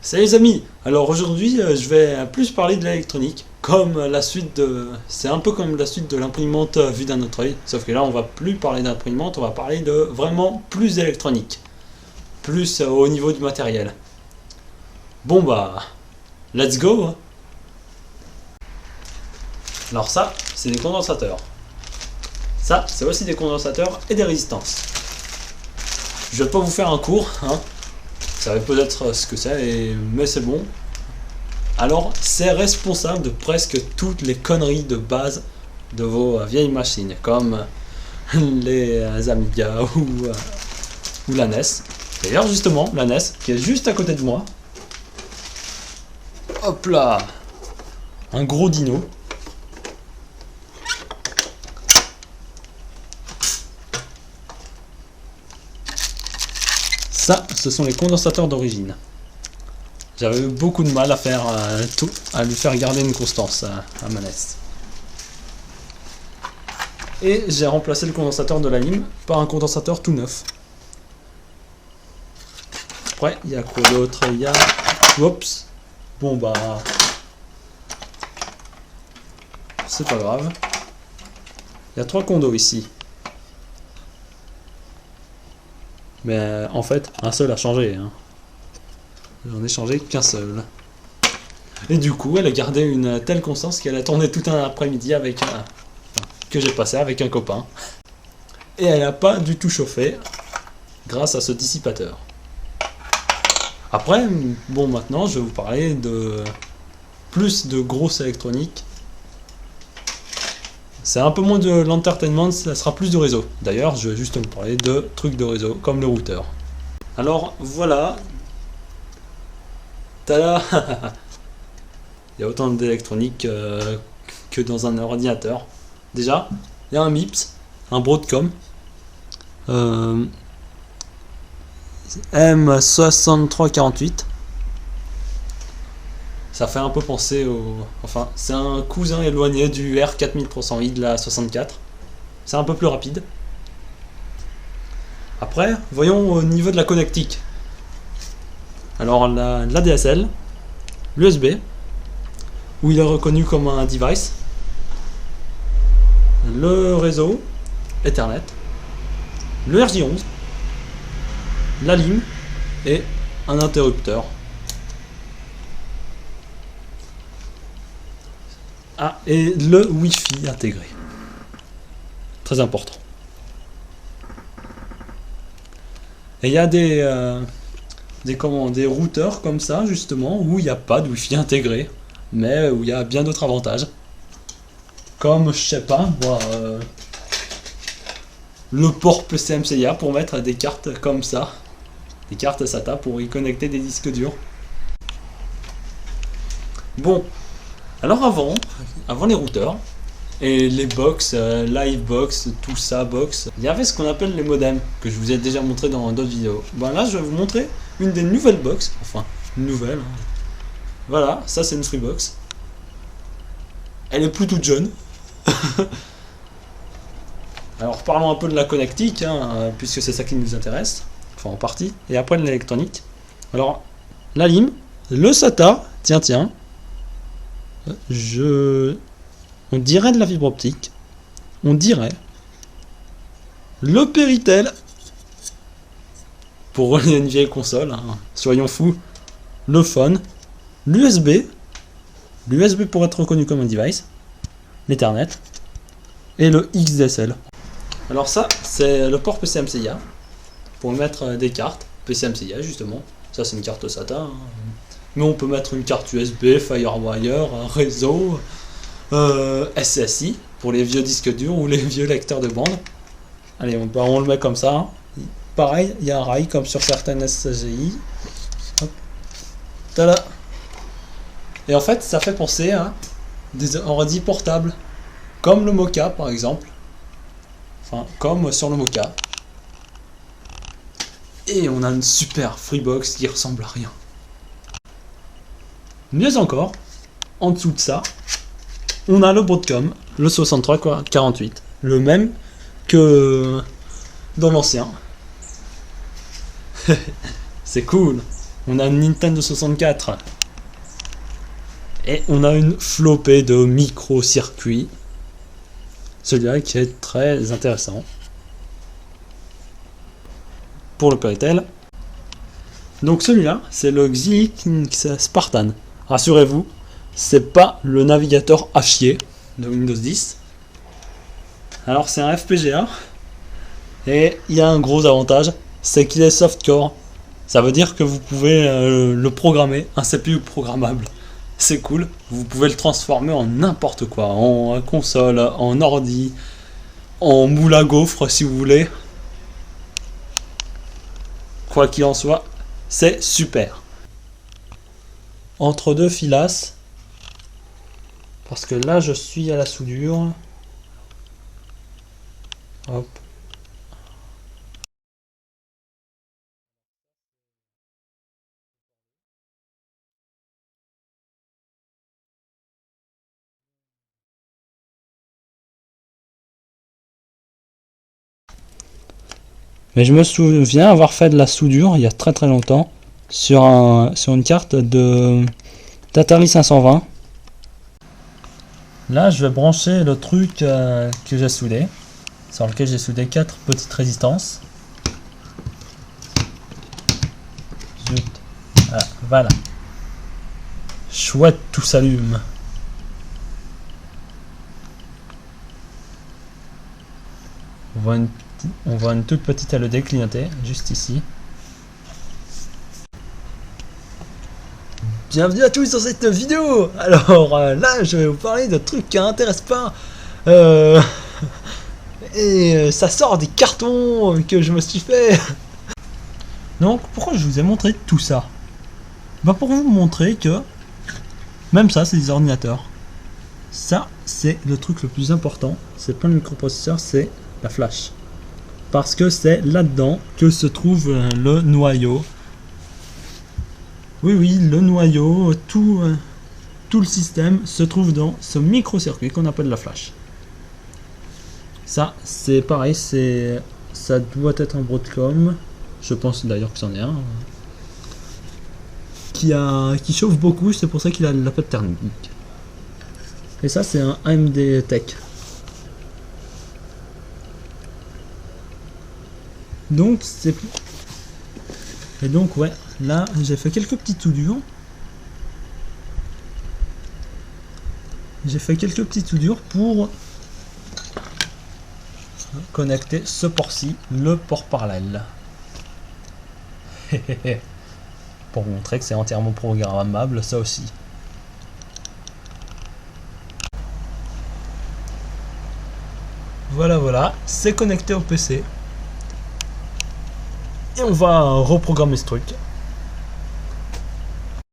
Salut les amis. Alors aujourd'hui je vais plus parler de l'électronique, comme la suite de... C'est un peu comme la suite de l'imprimante vue d'un autre œil, sauf que là on va plus parler d'imprimante, on va parler de vraiment plus électronique, plus au niveau du matériel. Bon bah, let's go hein. Alors ça, c'est des condensateurs. Ça, c'est aussi des condensateurs et des résistances. Je vais pas vous faire un cours, hein. Vous savez peut-être ce que c'est, mais c'est bon. Alors, c'est responsable de presque toutes les conneries de base de vos vieilles machines, comme les Amiga ou la NES. D'ailleurs, justement, la NES, qui est juste à côté de moi. Hop là! Un gros dino. Ça, ce sont les condensateurs d'origine. J'avais eu beaucoup de mal à faire à lui faire garder une constance à ma NES. Et j'ai remplacé le condensateur de la lime par un condensateur tout neuf. Après, il y a quoi d'autre? Il y a... Oups. Bon bah... C'est pas grave. Il y a 3 condos ici. Mais en fait, un seul a changé. Hein. J'en ai changé qu'un seul. Et du coup, elle a gardé une telle constance qu'elle a tourné tout un après-midi avec que j'ai passé avec un copain. Et elle n'a pas du tout chauffé grâce à ce dissipateur. Après, bon, maintenant, je vais vous parler de plus de grosse électronique. C'est un peu moins de l'entertainment, ça sera plus de réseau. D'ailleurs, je vais juste vous parler de trucs de réseau, comme le routeur. Alors, voilà. Tada. Il y a autant d'électronique que dans un ordinateur. Déjà, il y a un MIPS, un Broadcom. M6348. Ça fait un peu penser au... Enfin, c'est un cousin éloigné du R4300i de la 64. C'est un peu plus rapide. Après, voyons au niveau de la connectique. Alors, l'ADSL, l'USB, où il est reconnu comme un device, le réseau, Ethernet, le RJ11, la lime et un interrupteur. Ah, et le Wi-Fi intégré. Très important. Et il y a des routeurs comme ça, justement, où il n'y a pas de Wi-Fi intégré, mais où il y a bien d'autres avantages. Comme, je sais pas, moi, le port PCMCIA pour mettre des cartes comme ça. Des cartes SATA pour y connecter des disques durs. Bon. Alors avant les routeurs et les box, Livebox, tout ça, box, il y avait ce qu'on appelle les modems, que je vous ai déjà montré dans d'autres vidéos. Bon là je vais vous montrer une des nouvelles box, enfin une nouvelle. Hein. Voilà, ça c'est une Freebox. Elle est plus toute jeune. Alors parlons un peu de la connectique, hein, puisque c'est ça qui nous intéresse, enfin en partie, et après de l'électronique. Alors la lime, le SATA, tiens. On dirait de la fibre optique, on dirait le Péritel pour relier une vieille console, hein. Soyons fous, le phone, l'USB pour être reconnu comme un device, l'Ethernet et le XDSL. Alors ça, c'est le port PCMCIA pour mettre des cartes PCMCIA justement. Ça c'est une carte SATA. Hein. Mais on peut mettre une carte USB, Firewire, un réseau, SSI pour les vieux disques durs ou les vieux lecteurs de bande. Allez, on le met comme ça. Hein. Pareil, il y a un rail comme sur certaines SCI. Hop. Tada. Et en fait, ça fait penser à des ordi portables, comme le Mocha par exemple. Enfin, comme sur le Mocha. Et on a une super Freebox qui ressemble à rien. Mieux encore, en dessous de ça, on a le Broadcom, le 6348, le même que dans l'ancien. C'est cool. On a une Nintendo 64. Et on a une flopée de micro-circuits. Celui-là qui est très intéressant. Pour le Péritel. Donc celui-là, c'est le Xilinx Spartan. Rassurez-vous, c'est pas le navigateur à chier de Windows 10. Alors c'est un FPGA. Et il y a un gros avantage, c'est qu'il est softcore. Ça veut dire que vous pouvez le programmer, un CPU programmable. C'est cool, vous pouvez le transformer en n'importe quoi, en console, en ordi, en moule à gaufre si vous voulez. Quoi qu'il en soit, c'est super. Entre deux filasses, parce que là je suis à la soudure. Hop. Mais je me souviens avoir fait de la soudure il y a très très longtemps sur une carte d'Atari 520. Là, je vais brancher le truc que j'ai soudé, sur lequel j'ai soudé 4 petites résistances. Zut. Ah, voilà. Chouette, tout s'allume. On voit une toute petite LED clignoter, juste ici. Bienvenue à tous sur cette vidéo. Alors là, je vais vous parler de trucs qui n'intéressent pas. Ça sort des cartons que je me suis fait. Donc, pourquoi je vous ai montré tout ça? Bah pour vous montrer que même ça, c'est des ordinateurs. Ça, c'est le truc le plus important. C'est pas le microprocesseur, c'est la flash. Parce que c'est là-dedans que se trouve le noyau. Oui, le noyau, tout le système se trouve dans ce micro-circuit qu'on appelle la flash. Ça, c'est pareil, ça doit être un Broadcom. Je pense d'ailleurs que c'en est un. Qui chauffe beaucoup, c'est pour ça qu'il a la pâte thermique. Et ça, c'est un AMD Tech. Donc, et donc, ouais, là, j'ai fait quelques petites soudures. Pour connecter ce port-ci, le port parallèle. Pour vous montrer que c'est entièrement programmable, ça aussi. Voilà, c'est connecté au PC. Et on va reprogrammer ce truc.